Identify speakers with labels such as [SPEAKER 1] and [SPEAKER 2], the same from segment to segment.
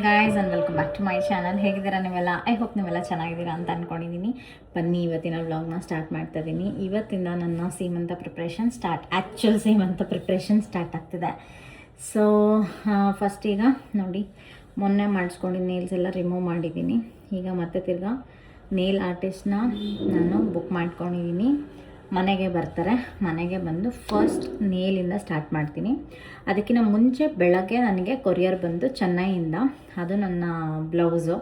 [SPEAKER 1] Guys and welcome back to my channel. ಹೇಗಿದ್ದೀರಾ ನೀವೆಲ್ಲ? I hope ನೀವೆಲ್ಲ ಚೆನ್ನಾಗಿದ್ದೀರಾ ಅಂತ ಅಂದ್ಕೊಂಡಿದ್ದೀನಿ. ಬನ್ನಿ ಇವತ್ತಿನ ವ್ಲಾಗ್ನ ಸ್ಟಾರ್ಟ್ ಮಾಡ್ತಾ ಇದ್ದೀನಿ. ಇವತ್ತಿಂದ ನನ್ನ ಸೀಮಂತ ಪ್ರಿಪ್ರೇಷನ್ ಆ್ಯಕ್ಚುಲ್ ಸೀಮಂತ ಪ್ರಿಪ್ರೇಷನ್ ಸ್ಟಾರ್ಟ್ ಆಗ್ತಿದೆ. ಸೊ ಫಸ್ಟ್ ಈಗ ನೋಡಿ, ಮೊನ್ನೆ ಮಾಡಿಸ್ಕೊಂಡಿದ್ದು ನೇಲ್ಸ್ ಎಲ್ಲ ರಿಮೂವ್ ಮಾಡಿದ್ದೀನಿ. ಈಗ ಮತ್ತೆ ತಿರ್ಗಾ ನೇಲ್ ಆರ್ಟಿಸ್ಟ್ನ ನಾನು ಬುಕ್ ಮಾಡ್ಕೊಂಡಿದ್ದೀನಿ. ಮನೆಗೆ ಬರ್ತಾರೆ. ಮನೆಗೆ ಬಂದು ಫಸ್ಟ್ ನೇಲಿಂದ ಸ್ಟಾರ್ಟ್ ಮಾಡ್ತೀನಿ. ಅದಕ್ಕಿಂತ ಮುಂಚೆ ಬೆಳಗ್ಗೆ ನನಗೆ ಕೊರಿಯರ್ ಬಂದು ಚೆನ್ನೈಯಿಂದ, ಅದು ನನ್ನ ಬ್ಲೌಸು,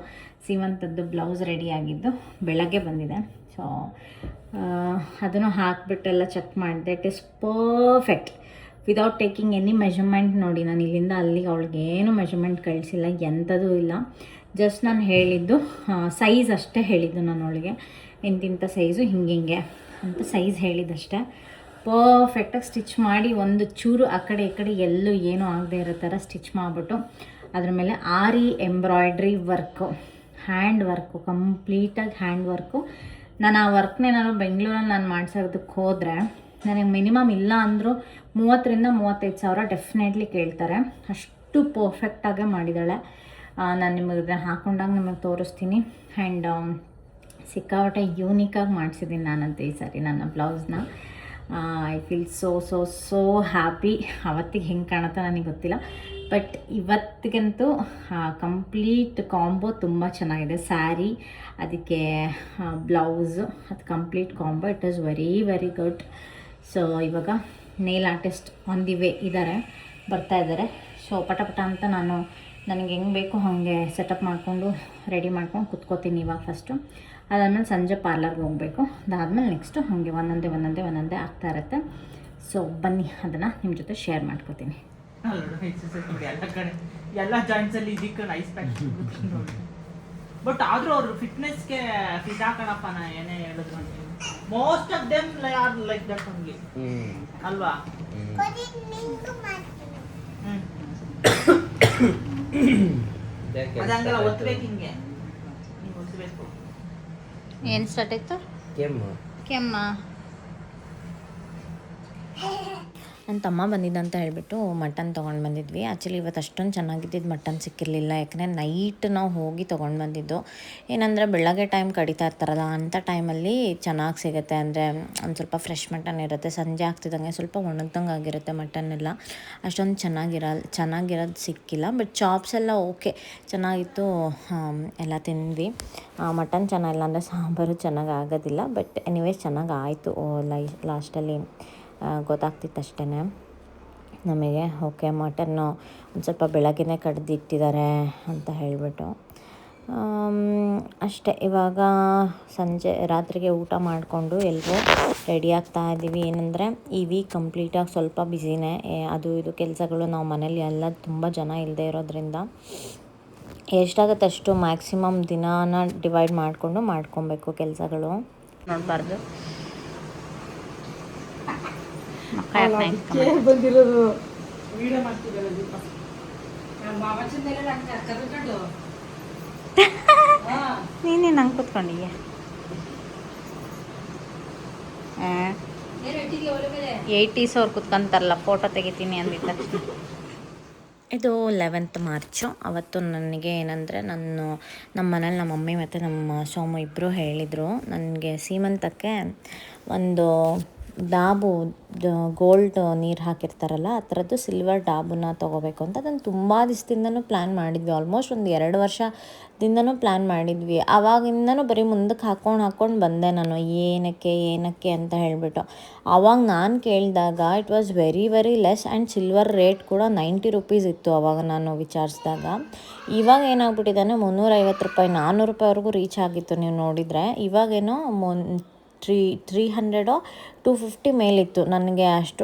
[SPEAKER 1] ಸೀಮಂತದ್ದು ಬ್ಲೌಸ್ ರೆಡಿಯಾಗಿದ್ದು ಬೆಳಗ್ಗೆ ಬಂದಿದೆ. ಸೊ ಅದನ್ನು ಹಾಕಿಬಿಟ್ಟೆಲ್ಲ ಚೆಕ್ ಮಾಡಿದೆ. It is perfect without taking any measurement. ನೋಡಿ, ನಾನು ಇಲ್ಲಿಂದ ಅಲ್ಲಿಗೆ ಅವಳಿಗೆ ಏನು ಮೆಷರ್ಮೆಂಟ್ ಕಳಿಸಿಲ್ಲ, ಎಂಥದೂ ಇಲ್ಲ. ಜಸ್ಟ್ ನಾನು ಹೇಳಿದ್ದು ಸೈಜ್ ಅಷ್ಟೇ ಹೇಳಿದ್ದು. ನಾನು ಅವಳಿಗೆ ಇಂತಿಂಥ ಸೈಜು ಹಿಂಗೆ ಅಂತ ಸೈಜ್ ಹೇಳಿದ್ದಷ್ಟೇ. ಪರ್ಫೆಕ್ಟಾಗಿ ಸ್ಟಿಚ್ ಮಾಡಿ, ಒಂದು ಚೂರು ಆ ಕಡೆ ಈ ಕಡೆ ಎಲ್ಲೂ ಏನೂ ಆಗದೆ ಇರೋ ಥರ ಸ್ಟಿಚ್ ಮಾಡಿಬಿಟ್ಟು ಅದ್ರ ಮೇಲೆ ಆರಿ ಎಂಬ್ರಾಯ್ಡ್ರಿ ವರ್ಕು, ಹ್ಯಾಂಡ್ ವರ್ಕು, ಕಂಪ್ಲೀಟಾಗಿ ಹ್ಯಾಂಡ್ ವರ್ಕು. ನಾನು ಆ ವರ್ಕ್ನೇ ನಾನು ಬೆಂಗಳೂರಲ್ಲಿ ನಾನು ಮಾಡ್ಸೋದಕ್ಕೆ ಹೋದರೆ ನನಗೆ ಮಿನಿಮಮ್ ಇಲ್ಲ ಅಂದರೂ 30,000-35,000 ಡೆಫಿನೆಟ್ಲಿ ಕೇಳ್ತಾರೆ. ಅಷ್ಟು ಪರ್ಫೆಕ್ಟಾಗೇ ಮಾಡಿದ್ದಾಳೆ. ನಾನು ನಿಮಗೆ ಹಾಕೊಂಡಾಗ ನಿಮಗೆ ತೋರಿಸ್ತೀನಿ. ಆ್ಯಂಡ್ ಸಿಕ್ಕಾಪಟ್ಟೆ ಯೂನಿಕಾಗಿ ಮಾಡಿಸಿದ್ದೀನಿ ನಾನಂತ ಈ ಸಾರಿ ನನ್ನ ಬ್ಲೌಸ್ನ. I feel so happy. ಅವತ್ತಿಗೆ ಹೆಂಗೆ ಕಾಣುತ್ತೋ ನನಗೆ ಗೊತ್ತಿಲ್ಲ, ಬಟ್ ಇವತ್ತಿಗಂತೂ ಕಂಪ್ಲೀಟ್ ಕಾಂಬೋ ತುಂಬ ಚೆನ್ನಾಗಿದೆ. ಸ್ಯಾರಿ, ಅದಕ್ಕೆ ಬ್ಲೌಸು, ಅದು complete combo. It is very good. So ಇವಾಗ nail artist on the way ಇದ್ದಾರೆ, ಬರ್ತಾ ಇದ್ದಾರೆ. ಸೊ ಪಟ ಅಂತ ನನಗೆ ಹೆಂಗೆ ಬೇಕು ಹಾಗೆ ಸೆಟಪ್ ಮಾಡಿಕೊಂಡು ರೆಡಿ ಮಾಡ್ಕೊಂಡು ಕುತ್ಕೋತೀನಿ ಇವಾಗ ಫಸ್ಟು. ಅದಾದಮೇಲೆ ಸಂಜೆ ಪಾರ್ಲರ್ಗೆ ಹೋಗಬೇಕು. ಅದಾದಮೇಲೆ ನೆಕ್ಸ್ಟು ಹಾಗೆ ಒಂದೊಂದೇ ಆಗ್ತಾ ಇರುತ್ತೆ. ಸೊ ಬನ್ನಿ, ಅದನ್ನು ನಿಮ್ಮ ಜೊತೆ ಶೇರ್ ಮಾಡ್ಕೋತೀನಿ.
[SPEAKER 2] ಎಲ್ಲ ಜಾಯಿಂಟ್ಸಲ್ಲಿ ಇದಕ್ಕೆ ನೈಸ್ ಪ್ಯಾಕ್. ಬಟ್ ಆದರೂ ಅವರು ಫಿಟ್ನೆಸ್ಗೆ ಫಿಟ್ ಹಾಕೋಣಪ್ಪ. ನಾ ಏನೇ ಹೇಳಿದ್ರು most of them are like that only ಅಲ್ವಾ? ಅದಂಗೆಲ್ಲ ಒತ್ತಬೇಕು, ಹಿಂಗೆ ಹಿಂಗೆ ಒತ್ತಬೇಕು.
[SPEAKER 1] ಏನು ಸ್ಟಾರ್ಟ್ ಆಯಿತು? ಕೆಮ್ಮ. ನನ್ನ ತಮ್ಮ ಬಂದಿದ್ದ ಅಂತ ಹೇಳಿಬಿಟ್ಟು ಮಟನ್ ತೊಗೊಂಡು ಬಂದಿದ್ವಿ. ಆ್ಯಕ್ಚುಲಿ ಇವತ್ತು ಅಷ್ಟೊಂದು ಚೆನ್ನಾಗಿದ್ದಿದ್ದು ಮಟನ್ ಸಿಕ್ಕಿರಲಿಲ್ಲ, ಯಾಕಂದರೆ ನೈಟ್ ನಾವು ಹೋಗಿ ತೊಗೊಂಡು ಬಂದಿದ್ದು. ಏನಂದರೆ ಬೆಳಗ್ಗೆ ಟೈಮ್ ಕಡಿತಾ ಇರ್ತಾರಲ್ಲ, ಅಂಥ ಟೈಮಲ್ಲಿ ಚೆನ್ನಾಗಿ ಸಿಗುತ್ತೆ. ಅಂದರೆ ಒಂದು ಸ್ವಲ್ಪ ಫ್ರೆಶ್ ಮಟನ್ ಇರುತ್ತೆ. ಸಂಜೆ ಆಗ್ತಿದ್ದಂಗೆ ಸ್ವಲ್ಪ ಒಣಗ್ದಂಗೆ ಆಗಿರುತ್ತೆ ಮಟನ್ನೆಲ್ಲ. ಅಷ್ಟೊಂದು ಚೆನ್ನಾಗಿರೋದು ಸಿಕ್ಕಿಲ್ಲ. ಬಟ್ ಚಾಪ್ಸ್ ಎಲ್ಲ ಓಕೆ, ಚೆನ್ನಾಗಿತ್ತು. ಎಲ್ಲ ತಿಂದ್ವಿ. ಮಟನ್ ಚೆನ್ನಾಗಿಲ್ಲ ಅಂದರೆ ಸಾಂಬಾರು ಚೆನ್ನಾಗಿ ಆಗೋದಿಲ್ಲ. ಬಟ್ ಎನಿವೇಸ್ ಚೆನ್ನಾಗಿ ಆಯಿತು. ಲಾಸ್ಟಲ್ಲಿ ಗೊತ್ತಾಗ್ತಿತ್ತು ಅಷ್ಟೇ ನಮಗೆ. ಓಕೆ, ಮಟನ್ನು ಒಂದು ಸ್ವಲ್ಪ ಬೆಳಗ್ಗೆನೇ ಕಡ್ದಿಟ್ಟಿದ್ದಾರೆ ಅಂತ ಹೇಳಿಬಿಟ್ಟು ಅಷ್ಟೇ. ಇವಾಗ ರಾತ್ರಿಗೆ ಊಟ ಮಾಡಿಕೊಂಡು ಎಲ್ಲರೂ ರೆಡಿ ಆಗ್ತಾ ಇದ್ದೀವಿ. ಏನಂದರೆ ಈ ವೀಕ್ ಕಂಪ್ಲೀಟಾಗಿ ಸ್ವಲ್ಪ ಬ್ಯುಸಿನೇ. ಅದು ಇದು ಕೆಲಸಗಳು, ನಾವು ಮನೇಲಿ ಎಲ್ಲ ತುಂಬ ಜನ ಇಲ್ಲದೆ ಇರೋದ್ರಿಂದ ಎಷ್ಟಾಗುತ್ತೆ ಅಷ್ಟು ಮ್ಯಾಕ್ಸಿಮಮ್ ದಿನಾನ ಡಿವೈಡ್ ಮಾಡಿಕೊಂಡು ಮಾಡ್ಕೊಬೇಕು ಕೆಲಸಗಳು. ನೋಡಬಾರ್ದು
[SPEAKER 2] ಬಂದಿರೋದು ವಿಡಿಯೋ
[SPEAKER 1] ನೀನೇ ನಂಗೆ ಕೂತ್ಕೊಂಡಿದ್ಯಾ? 80s ಅವ್ರು ಕೂತ್ಕೊಂತಾರಲ್ಲ, ಫೋಟೋ ತೆಗಿತೀನಿ ಅಂದಿದ್ದ ತಕ್ಷಣ. ಇದು 11th ಮಾರ್ಚು. ಅವತ್ತು ನನಗೆ ಏನಂದರೆ ನಮ್ಮ ಮನೇಲಿ ನಮ್ಮ ಮಮ್ಮಿ ಮತ್ತು ನಮ್ಮ ಸೋಮು ಇಬ್ಬರು ಹೇಳಿದರು, ನನಗೆ ಸೀಮಂತಕ್ಕೆ ಒಂದು ಡಾಬು, ಗೋಲ್ಡ್ ನೀರು ಹಾಕಿರ್ತಾರಲ್ಲ ಆ ಥರದ್ದು ಸಿಲ್ವರ್ ಡಾಬನ್ನ ತೊಗೋಬೇಕು ಅಂತ. ಅದನ್ನು ತುಂಬ ದಿವಸದಿಂದನೂ ಪ್ಲ್ಯಾನ್ ಮಾಡಿದ್ವಿ. ಆಲ್ಮೋಸ್ಟ್ ಒಂದು 2 ವರ್ಷದಿಂದನೂ ಪ್ಲ್ಯಾನ್ ಮಾಡಿದ್ವಿ. ಆವಾಗಿಂದನೂ ಬರೀ ಮುಂದಕ್ಕೆ ಹಾಕ್ಕೊಂಡು ಬಂದೆ ನಾನು, ಏನಕ್ಕೆ ಅಂತ ಹೇಳಿಬಿಟ್ಟು. ಆವಾಗ ನಾನು ಕೇಳಿದಾಗ it was very less. And silver rate ಕೂಡ 90 ರೂಪೀಸ್ ಇತ್ತು ಆವಾಗ ನಾನು ವಿಚಾರಿಸಿದಾಗ. ಇವಾಗ ಏನಾಗ್ಬಿಟ್ಟಿದ್ದಾನೆ, 350 ರೂಪಾಯಿ 400 ರೂಪಾಯಿವರೆಗೂ ರೀಚ್ ಆಗಿತ್ತು ನೀವು ನೋಡಿದರೆ. ಇವಾಗೇನೋ 300 250 ಮೇಲಿತ್ತು. ನನಗೆ ಅಷ್ಟು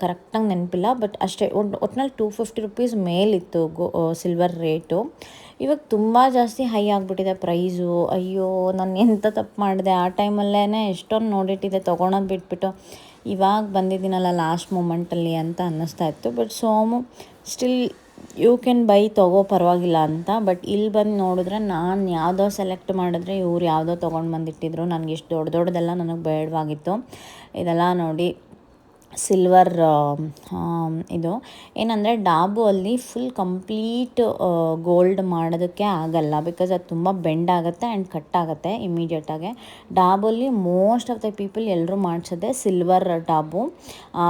[SPEAKER 1] ಕರೆಕ್ಟಾಗಿ ನೆನಪಿಲ್ಲ, ಬಟ್ ಅಷ್ಟೇ. ಒಟ್ಟಿನಲ್ಲಿ 250 ರೂಪೀಸ್ ಮೇಲಿತ್ತು ಸಿಲ್ವರ್ ರೇಟು. ಇವಾಗ ತುಂಬ ಜಾಸ್ತಿ ಹೈ ಆಗಿಬಿಟ್ಟಿದೆ ಪ್ರೈಸು. ಅಯ್ಯೋ, ನಾನು ಎಂಥ ತಪ್ಪು ಮಾಡಿದೆ. ಆ ಟೈಮಲ್ಲೇ ಎಷ್ಟೊಂದು ನೋಡಿಟ್ಟಿದೆ, ತೊಗೊಳೋದು ಬಿಟ್ಬಿಟ್ಟು ಇವಾಗ ಬಂದಿದ್ದೀನಲ್ಲ ಲಾಸ್ಟ್ ಮೂಮೆಂಟಲ್ಲಿ ಅಂತ ಅನ್ನಿಸ್ತಾ ಇತ್ತು. ಬಟ್ ಸೋಮು ಸ್ಟಿಲ್ ಯು ಕ್ಯಾನ್ ಬೈ, ತೊಗೋ ಪರವಾಗಿಲ್ಲ ಅಂತ. ಬಟ್ ಇಲ್ಲಿ ಬಂದು ನೋಡಿದ್ರೆ ನಾನು ಯಾವುದೋ ಸೆಲೆಕ್ಟ್ ಮಾಡಿದ್ರೆ ಇವ್ರು ಯಾವುದೋ ತೊಗೊಂಡು ಬಂದಿಟ್ಟಿದ್ರು. ನನಗೆ ಇಷ್ಟು ದೊಡ್ಡದೆಲ್ಲ ನನಗೆ ಬೇಡವಾಗಿತ್ತು. ಇದೆಲ್ಲ ನೋಡಿ ಸಿಲ್ವರ್ ಇದು ಏನಂದರೆ ಡಾಬು ಅಲ್ಲಿ ಫುಲ್ ಕಂಪ್ಲೀಟ್ ಗೋಲ್ಡ್ ಮಾಡೋದಕ್ಕೆ ಆಗಲ್ಲ, ಬಿಕಾಸ್ ಅದು ತುಂಬ ಬೆಂಡ್ ಆಗುತ್ತೆ ಆ್ಯಂಡ್ ಕಟ್ ಆಗುತ್ತೆ ಇಮಿಡಿಯೇಟಾಗೆ. ಡಾಬಲ್ಲಿ ಮೋಸ್ಟ್ ಆಫ್ ದ ಪೀಪಲ್ ಎಲ್ಲರೂ ಮಾಡಿಸೋದೆ ಸಿಲ್ವರ್ ಡಾಬು,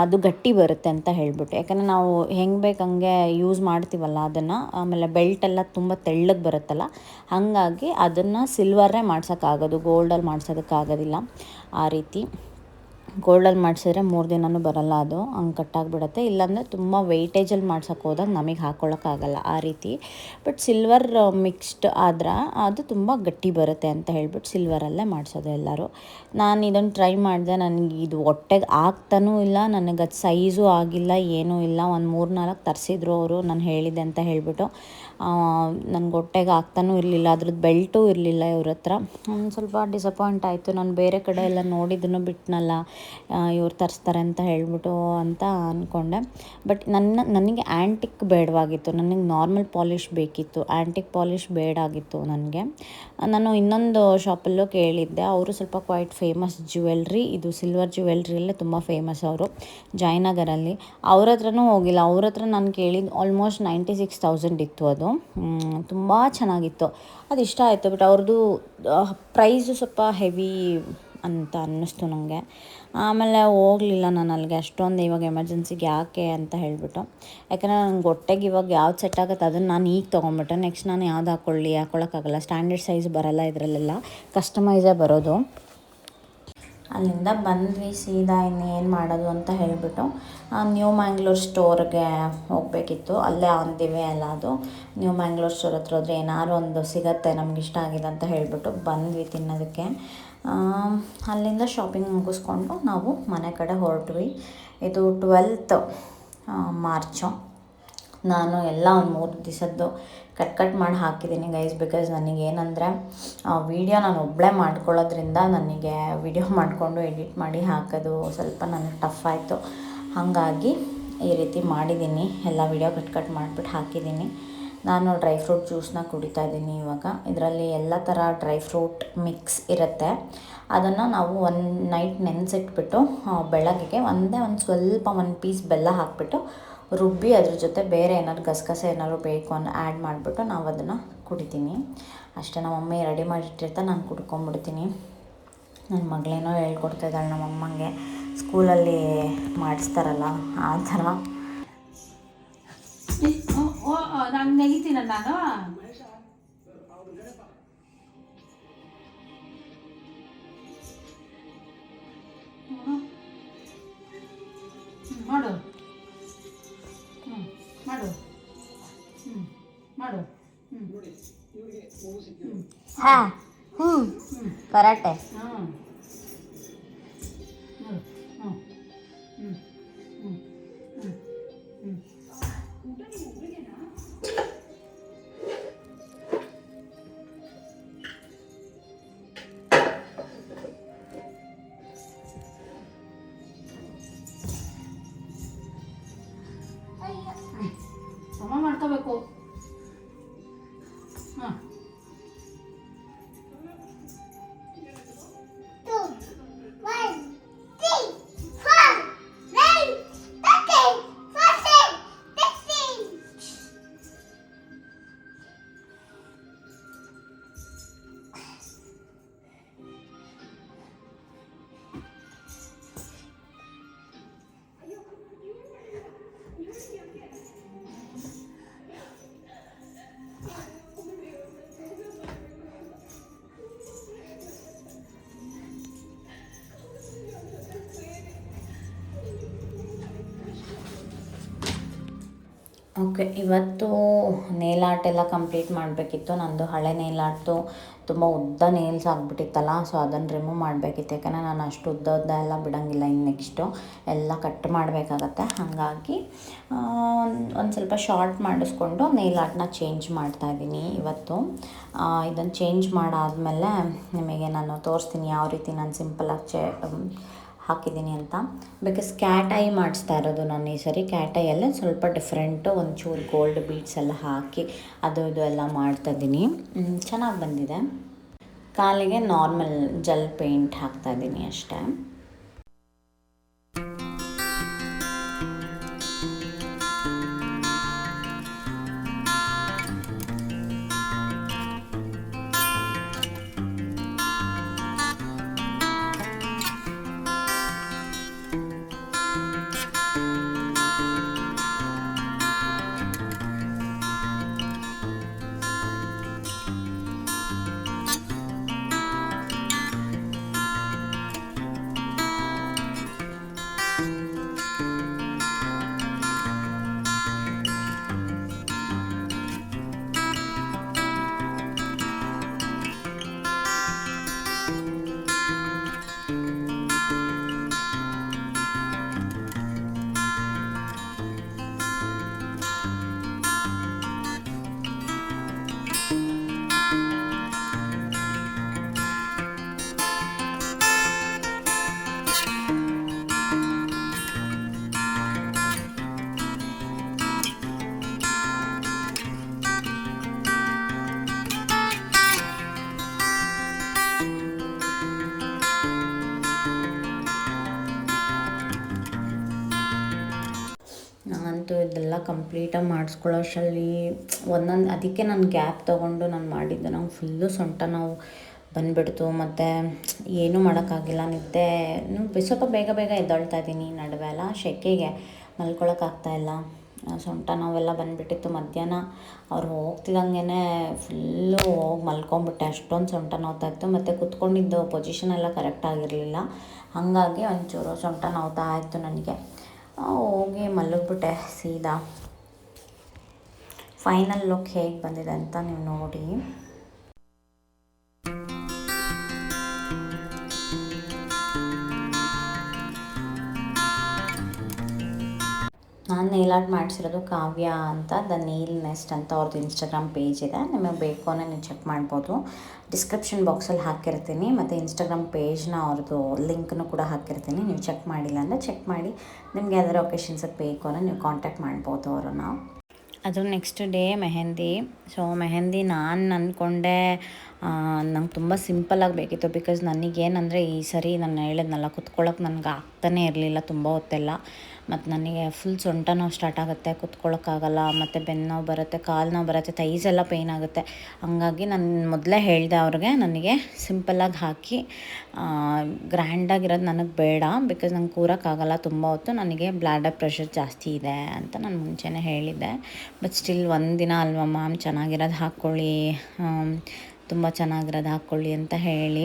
[SPEAKER 1] ಅದು ಗಟ್ಟಿ ಬರುತ್ತೆ ಅಂತ ಹೇಳ್ಬಿಟ್ಟು. ಯಾಕಂದರೆ ನಾವು ಹೆಂಗೆ ಬೇಕು ಹಂಗೆ ಯೂಸ್ ಮಾಡ್ತೀವಲ್ಲ ಅದನ್ನು, ಆಮೇಲೆ ಬೆಲ್ಟ್ ಎಲ್ಲ ತುಂಬ ತೆಳ್ಳಗೆ ಬರುತ್ತಲ್ಲ, ಹಾಗಾಗಿ ಅದನ್ನು ಸಿಲ್ವರೇ ಮಾಡ್ಸೋಕ್ಕಾಗೋದು, ಗೋಲ್ಡಲ್ಲಿ ಮಾಡ್ಸೋದಕ್ಕಾಗೋದಿಲ್ಲ. ಆ ರೀತಿ ಗೋಲ್ಡಲ್ಲಿ ಮಾಡಿಸಿದ್ರೆ 3 ದಿನವೂ ಬರೋಲ್ಲ, ಅದು ಹಂಗೆ ಕಟ್ಟಾಗಿಬಿಡುತ್ತೆ. ಇಲ್ಲಾಂದರೆ ತುಂಬ ವೆಯ್ಟೇಜಲ್ಲಿ ಮಾಡ್ಸೋಕೆ ಹೋದಾಗ ನಮಗೆ ಹಾಕ್ಕೊಳ್ಳೋಕ್ಕಾಗಲ್ಲ ಆ ರೀತಿ. ಬಟ್ ಸಿಲ್ವರ್ ಮಿಕ್ಸ್ಡ್ ಆದ್ರೆ ಅದು ತುಂಬ ಗಟ್ಟಿ ಬರುತ್ತೆ ಅಂತ ಹೇಳ್ಬಿಟ್ಟು ಸಿಲ್ವರಲ್ಲೇ ಮಾಡಿಸೋದು ಎಲ್ಲರೂ. ನಾನು ಇದನ್ನು ಟ್ರೈ ಮಾಡಿದೆ, ನನಗೆ ಇದು ಹೊಟ್ಟೆಗೆ ಆಗ್ತಾನೂ ಇಲ್ಲ, ನನಗೆ ಅದು ಸೈಜು ಆಗಿಲ್ಲ, ಏನೂ ಇಲ್ಲ. ಒಂದು 3-4 ತರಿಸಿದ್ರು ಅವರು ನಾನು ಹೇಳಿದೆ ಅಂತ ಹೇಳಿಬಿಟ್ಟು. ನನಗೆ ಹೊಟ್ಟೆಗೆ ಆಗ್ತಾನೂ ಇರಲಿಲ್ಲ, ಅದ್ರದ್ದು ಬೆಲ್ಟು ಇರಲಿಲ್ಲ ಇವ್ರ ಹತ್ರ. ಸ್ವಲ್ಪ ಡಿಸಪಾಯಿಂಟ್ ಆಯಿತು. ನಾನು ಬೇರೆ ಕಡೆ ಎಲ್ಲ ನೋಡಿದ್ದನ್ನು ಬಿಟ್ಟನಲ್ಲ, ಇವ್ರು ತರಿಸ್ತಾರೆ ಅಂತ ಹೇಳ್ಬಿಟ್ಟು ಅಂತ ಅಂದ್ಕೊಂಡೆ. ಬಟ್ ನನಗೆ ಆ್ಯಂಟಿಕ್ ಬೇಡವಾಗಿತ್ತು, ನನಗೆ ನಾರ್ಮಲ್ ಪಾಲಿಷ್ ಬೇಕಿತ್ತು, ಆ್ಯಂಟಿಕ್ ಪಾಲಿಷ್ ಬೇಡಾಗಿತ್ತು ನನಗೆ. ನಾನು ಇನ್ನೊಂದು ಶಾಪಲ್ಲೂ ಕೇಳಿದ್ದೆ, ಅವರು ಸ್ವಲ್ಪ ಕ್ವೈಟ್ ಫೇಮಸ್ ಜ್ಯುವೆಲ್ರಿ, ಇದು ಸಿಲ್ವರ್ ಜ್ಯುವೆಲ್ರಿಯಲ್ಲೇ ತುಂಬ ಫೇಮಸ್ ಅವರು, ಜಯನಗರಲ್ಲಿ. ಅವ್ರ ಹತ್ರನೂ ಹೋಗಿಲ್ಲ, ಅವ್ರ ಹತ್ರ ನಾನು ಕೇಳಿದ್ದು ಆಲ್ಮೋಸ್ಟ್ 96,000 ಇತ್ತು. ಅದು ತುಂಬ ಚೆನ್ನಾಗಿತ್ತು, ಅದು ಇಷ್ಟ ಆಯಿತು. ಬಟ್ ಅವ್ರದ್ದು ಪ್ರೈಸು ಸ್ವಲ್ಪ ಹೆವಿ ಅಂತ ಅನ್ನಿಸ್ತು ನನಗೆ. ಆಮೇಲೆ ಹೋಗಲಿಲ್ಲ ನಾನು ಅಲ್ಲಿಗೆ ಅಷ್ಟೊಂದು, ಇವಾಗ ಎಮರ್ಜೆನ್ಸಿಗೆ ಯಾಕೆ ಅಂತ ಹೇಳಿಬಿಟ್ಟು. ಯಾಕಂದರೆ ನನಗೆ ಹೊಟ್ಟೆಗೆ ಇವಾಗ ಯಾವ್ದು ಸೆಟ್ ಆಗುತ್ತೆ ಅದನ್ನು ನಾನು ಈಗ ತೊಗೊಂಬಿಟ್ಟೆ. ನೆಕ್ಸ್ಟ್ ನಾನು ಯಾವ್ದು ಹಾಕ್ಕೊಳ್ಳೋಕ್ಕಾಗಲ್ಲ, ಸ್ಟ್ಯಾಂಡರ್ಡ್ ಸೈಜ್ ಬರೋಲ್ಲ ಇದರಲ್ಲೆಲ್ಲ, ಕಸ್ಟಮೈಸೇ ಬರೋದು. ಅಲ್ಲಿಂದ ಬಂದ್ವಿ ಸೀದಾ ಇನ್ನೇನು ಮಾಡೋದು ಅಂತ ಹೇಳಿಬಿಟ್ಟು ನ್ಯೂ ಮ್ಯಾಂಗ್ಳೂರ್ ಸ್ಟೋರ್ಗೆ ಹೋಗಬೇಕಿತ್ತು. ಅಲ್ಲೇ ಆನ್ ದಿ ವೇ ಅಲ್ಲ ಅದು. ನ್ಯೂ ಮ್ಯಾಂಗ್ಳೂರ್ ಸ್ಟೋರ್ ಹತ್ರ ಹೋದರೆ ಏನಾದ್ರು ಒಂದು ಸಿಗುತ್ತೆ ನಮ್ಗೆ ಇಷ್ಟ ಆಗಿದೆ ಅಂತ ಹೇಳಿಬಿಟ್ಟು ಬಂದ್ವಿ ತಿನ್ನೋದಕ್ಕೆ. ಅಲ್ಲಿಂದ ಶಾಪಿಂಗ್ ಮುಗಿಸ್ಕೊಂಡು ನಾವು ಮನೆ ಕಡೆ ಹೊರಟ್ವಿ. ಇದು 12th ಮಾರ್ಚು. ನಾನು ಎಲ್ಲ ಒಂದು 3 ದಿವಸದ್ದು ಕಟ್ ಮಾಡಿ ಹಾಕಿದ್ದೀನಿ ಗೈಸ್, ಬಿಕಾಸ್ ನನಗೇನಂದರೆ ವೀಡಿಯೋ ನಾನು ಒಬ್ಬಳೇ ಮಾಡ್ಕೊಳ್ಳೋದ್ರಿಂದ ನನಗೆ ವಿಡಿಯೋ ಮಾಡಿಕೊಂಡು ಎಡಿಟ್ ಮಾಡಿ ಹಾಕೋದು ಸ್ವಲ್ಪ ನನಗೆ ಟಫ್ ಆಯಿತು. ಹಾಗಾಗಿ ಈ ರೀತಿ ಮಾಡಿದ್ದೀನಿ, ಎಲ್ಲ ವೀಡಿಯೋ ಕಟ್ ಮಾಡಿಬಿಟ್ಟು ಹಾಕಿದ್ದೀನಿ. ನಾನು ಡ್ರೈ ಫ್ರೂಟ್ ಜ್ಯೂಸನ್ನ ಕುಡಿತಾ ಇದ್ದೀನಿ ಇವಾಗ. ಇದರಲ್ಲಿ ಎಲ್ಲ ಥರ ಡ್ರೈ ಫ್ರೂಟ್ ಮಿಕ್ಸ್ ಇರುತ್ತೆ. ಅದನ್ನು ನಾವು 1 ನೈಟ್ ನೆನೆಸಿಟ್ಬಿಟ್ಟು ಬೆಳಗ್ಗೆಗೆ ಒಂದು ಸ್ವಲ್ಪ 1 ಪೀಸ್ ಬೆಲ್ಲ ಹಾಕಿಬಿಟ್ಟು ರುಬ್ಬಿ ಅದ್ರ ಜೊತೆ ಬೇರೆ ಏನಾದ್ರು ಗಸಗಸೆ ಏನಾದ್ರು ಬೇಕು ಅನ್ನೋ ಆ್ಯಡ್ ಮಾಡಿಬಿಟ್ಟು ನಾವು ಅದನ್ನು ಕುಡಿತೀನಿ ಅಷ್ಟೇ. ನಮ್ಮ ಮಮ್ಮಿ ರೆಡಿ ಮಾಡಿಟ್ಟಿರ್ತಾ ನಾನು ಕುಡ್ಕೊಂಬಿಡ್ತೀನಿ. ನನ್ನ ಮಗಳೇನೋ ಹೇಳ್ಕೊಡ್ತಾಯಿದ್ದಾಳೆ ನಮ್ಮ ಅಮ್ಮಂಗೆ, ಸ್ಕೂಲಲ್ಲಿ ಮಾಡಿಸ್ತಾರಲ್ಲ ಆ ಥರ.
[SPEAKER 3] ನಾನು ನೆಗಿತೀನ ನಾನು ಮಾಡು ಮಾಡು ಮಾಡು
[SPEAKER 1] ಹಾಂ ಕರಾಟೆ.
[SPEAKER 3] ಹಾಂ ಸಮ ಮಾಡ್ಕೋಬೇಕು. ಹಾಂ
[SPEAKER 1] ಓಕೆ, ಇವತ್ತು ನೇಲ್ ಆರ್ಟ್ ಎಲ್ಲ ಕಂಪ್ಲೀಟ್ ಮಾಡಬೇಕಿತ್ತು. ನಂದು ಹಳೆ ನೇಲ್ ಆರ್ಟು ತುಂಬ ಉದ್ದ ನೇಲ್ಸ್ ಆಗಿಬಿಟ್ಟಿತ್ತಲ್ಲ, ಸೊ ಅದನ್ನು ರಿಮೂವ್ ಮಾಡಬೇಕಿತ್ತು. ಯಾಕಂದರೆ ನಾನು ಅಷ್ಟು ಉದ್ದ ಎಲ್ಲ ಬಿಡೋಂಗಿಲ್ಲ. ಇನ್ನು ನೆಕ್ಸ್ಟು ಎಲ್ಲ ಕಟ್ ಮಾಡಬೇಕಾಗತ್ತೆ. ಹಾಗಾಗಿ ಒಂದು ಸ್ವಲ್ಪ ಶಾರ್ಟ್ ಮಾಡಿಸ್ಕೊಂಡು ನೇಲ್ ಆರ್ಟ್ನ ಚೇಂಜ್ ಮಾಡ್ತಾಯಿದ್ದೀನಿ ಇವತ್ತು. ಇದನ್ನು ಚೇಂಜ್ ಮಾಡಾದಮೇಲೆ ನಿಮಗೆ ನಾನು ತೋರಿಸ್ತೀನಿ ಯಾವ ರೀತಿ ನಾನು ಸಿಂಪಲಾಗಿ ಹಾಕಿದ್ದೀನಿ ಅಂತ. ಬಿಕಾಸ್ ಕ್ಯಾಟ್ ಐ ಮಾಡಿಸ್ತಾ ಇರೋದು ನಾನು ಈ ಸರಿ. ಕ್ಯಾಟ್ ಐಯಲ್ಲೇ ಸ್ವಲ್ಪ ಡಿಫ್ರೆಂಟು, ಒಂಚೂರು ಗೋಲ್ಡ್ ಬೀಡ್ಸ್ ಎಲ್ಲ ಹಾಕಿ ಅದು ಇದು ಎಲ್ಲ ಮಾಡ್ತಾಯಿದ್ದೀನಿ. ಚೆನ್ನಾಗಿ ಬಂದಿದೆ. ಕಾಲಿಗೆ ನಾರ್ಮಲ್ ಜೆಲ್ ಪೇಂಟ್ ಹಾಕ್ತಾಯಿದ್ದೀನಿ ಅಷ್ಟೇ. ಕಂಪ್ಲೀಟಾಗಿ ಮಾಡಿಸ್ಕೊಳ್ಳೋ ಅಷ್ಟರಲ್ಲಿ ಒಂದೊಂದು ಅದಕ್ಕೆ ನಾನು ಗ್ಯಾಪ್ ತೊಗೊಂಡು ನಾನು ಮಾಡಿದ್ದು. ನಂಗೆ ಫುಲ್ಲು ಸೊಂಟ ನೋವು ಬಂದುಬಿಡ್ತು ಮತ್ತು ಏನೂ ಮಾಡೋಕ್ಕಾಗಿಲ್ಲ. ನಿದ್ದೆ ಸ್ವಲ್ಪ ಬೇಗ ಬೇಗ ಎದ್ದೊಳ್ತಾ ಇದ್ದೀನಿ ನಡುವೆ ಎಲ್ಲ ಸೆಕೆಗೆ ಮಲ್ಕೊಳಕ್ಕಾಗ್ತಾಯಿಲ್ಲ. ಸೊಂಟ ನೋವೆಲ್ಲ ಬಂದುಬಿಟ್ಟಿತ್ತು. ಮಧ್ಯಾಹ್ನ ಅವ್ರು ಹೋಗ್ತಿದ್ದಂಗೆ ಫುಲ್ಲು ಹೋಗಿ ಮಲ್ಕೊಂಬಿಟ್ಟೆ, ಅಷ್ಟೊಂದು ಸೊಂಟ ನೋವ್ತಾಯಿತ್ತು. ಮತ್ತು ಕುತ್ಕೊಂಡಿದ್ದು ಪೊಸಿಷನ್ ಎಲ್ಲ ಕರೆಕ್ಟಾಗಿರಲಿಲ್ಲ, ಹಾಗಾಗಿ ಒಂಚೂರು ಸೊಂಟ ನೋವ್ತಾ ಇತ್ತು ನನಗೆ. ಹೋಗಿ ಮಲಗಿಬಿಟ್ಟೆ ಸೀದಾ. ಫೈನಲ್ ಲುಕ್ ಹೇಗೆ ಬಂದಿದೆ ಅಂತ ನೀವು ನೋಡಿ. ನಾನು ನೇಲ್ ಆರ್ಟ್ ಮಾಡಿಸಿರೋದು ಕಾವ್ಯ ಅಂತ, ದ ನೇಲ್ ನೆಸ್ಟ್ ಅಂತ ಅವ್ರದ್ದು ಇನ್ಸ್ಟಾಗ್ರಾಮ್ ಪೇಜ್ ಇದೆ. ನಿಮಗೆ ಬೇಕು ಅನ್ನೋ ನೀವು ಚೆಕ್ ಮಾಡ್ಬೋದು. ಡಿಸ್ಕ್ರಿಪ್ಷನ್ ಬಾಕ್ಸಲ್ಲಿ ಹಾಕಿರ್ತೀನಿ, ಮತ್ತು ಇನ್ಸ್ಟಾಗ್ರಾಮ್ ಪೇಜ್ನ ಅವ್ರದ್ದು ಲಿಂಕ್ನು ಕೂಡ ಹಾಕಿರ್ತೀನಿ. ನೀವು ಚೆಕ್ ಮಾಡಿಲ್ಲ ಅಂದರೆ ಚೆಕ್ ಮಾಡಿ. ನಿಮ್ಗೆ ಯಾವ್ದಾದ್ರು ಒಕೇಶನ್ಸಿಗೆ ಬೇಕು ಅನ್ನೋ ನೀವು ಕಾಂಟ್ಯಾಕ್ಟ್ ಮಾಡ್ಬೋದು ಅವ್ರನ್ನ. ಅದು next day mehndi. So mehndi ನಾನು ಅಂದ್ಕೊಂಡೆ ನಂಗೆ ತುಂಬ ಸಿಂಪಲ್ಲಾಗಿ ಬೇಕಿತ್ತು. ಬಿಕಾಸ್ ನನಗೇನಂದರೆ ಈ ಸರಿ ನಾನು ಹೇಳಿದ್ನಲ್ಲ, ಕುತ್ಕೊಳ್ಳೋಕೆ ನನಗೆ ಆಗ್ತಾನೇ ಇರಲಿಲ್ಲ ತುಂಬ ಹೊತ್ತೆಲ್ಲ. ಮತ್ತು ನನಗೆ ಫುಲ್ ಸೊಂಟ ನೋವು ಸ್ಟಾರ್ಟ್ ಆಗುತ್ತೆ, ಕುತ್ಕೊಳ್ಳೋಕ್ಕಾಗಲ್ಲ, ಮತ್ತು ಬೆನ್ನು ನೋವು ಬರುತ್ತೆ, ಕಾಲು ನೋವು ಬರುತ್ತೆ, ಥೈಸ್ ಎಲ್ಲ ಪೇಯ್ನ್ ಆಗುತ್ತೆ. ಹಂಗಾಗಿ ನಾನು ಮೊದಲೇ ಹೇಳಿದೆ ಅವ್ರಿಗೆ, ನನಗೆ ಸಿಂಪಲ್ಲಾಗಿ ಹಾಕಿ, ಗ್ರ್ಯಾಂಡಾಗಿರೋದು ನನಗೆ ಬೇಡ. ಬಿಕಾಸ್ ನಂಗೆ ಕೂರೋಕ್ಕಾಗಲ್ಲ ತುಂಬ ಹೊತ್ತು, ನನಗೆ ಬ್ಲಡ್ ಪ್ರೆಷರ್ ಜಾಸ್ತಿ ಇದೆ ಅಂತ ನಾನು ಮುಂಚೆನೇ ಹೇಳಿದ್ದೆ. ಬಟ್ ಸ್ಟಿಲ್ ಒಂದಿನ ಅಲ್ವಾ ಮ್ಯಾಮ್, ಚೆನ್ನಾಗಿರೋದು ಹಾಕ್ಕೊಳ್ಳಿ, ತುಂಬ ಚೆನ್ನಾಗಿರೋದು ಹಾಕ್ಕೊಳ್ಳಿ ಅಂತ ಹೇಳಿ